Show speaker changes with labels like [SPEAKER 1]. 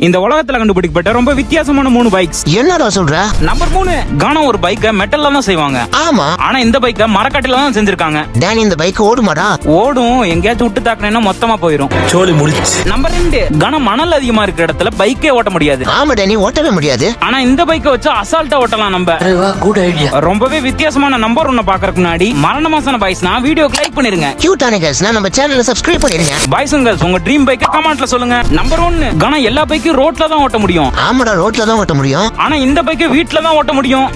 [SPEAKER 1] இந்த உலகத்துல கண்டுபிடிக்கப்பட்ட ரொம்ப வித்தியாசமான 3 பைக்ஸ்.
[SPEAKER 2] என்னடா சொல்ற?
[SPEAKER 1] நம்பர் 3, கனா ஒரு பைக்கை மெட்டல்ல தான் செய்வாங்க.
[SPEAKER 2] ஆமா,
[SPEAKER 1] ஆனா இந்த பைக்கை மரக்கட்டையில தான் செஞ்சிருக்காங்க.
[SPEAKER 2] டேனி இந்த பைக் ஓடுமாடா?
[SPEAKER 1] ஓடும், எங்கேயாச்சும் விட்டு தாக்குனா மொத்தமா போயிடும்.
[SPEAKER 3] சோலி முடிச்சு.
[SPEAKER 1] நம்பர் 2, கன மணல் அதிகமா இருக்கிற இடத்துல பைக்கே ஓட்ட முடியாது.
[SPEAKER 2] ஆமா டேனி, ஓட்டவே முடியாது.
[SPEAKER 1] ஆனா இந்த பைக்கை வச்சு அசால்ட்டா ஓட்டலாம் நம்ம.
[SPEAKER 3] Good idea.
[SPEAKER 1] ரொம்பவே வித்தியாசமான நம்பர் 1 பாக்குறதுக்கு முன்னாடி மரணமாசான பாய்ஸ்னா வீடியோக்கு லைக் பண்ணிருங்க.
[SPEAKER 2] கியூட்டான கைஸ்னா நம்ம சேனலை சப்ஸ்கிரைப் பண்ணிருங்க.
[SPEAKER 1] பாய்ஸ் அண்ட் கேர்ள்ஸ், உங்க ட்ரீம் பைக்கை கமெண்ட்ல சொல்லுங்க. நம்பர் 1, கன எல்லா பைக்கும் ரோட்ல தான் ஓட்ட முடியும்.
[SPEAKER 2] ஆமாடா, ரோட்ல தான் ஓட்ட முடியும்.
[SPEAKER 1] ஆனா இந்த பைக்கை வீட்ல தான் ஓட்ட முடியும்.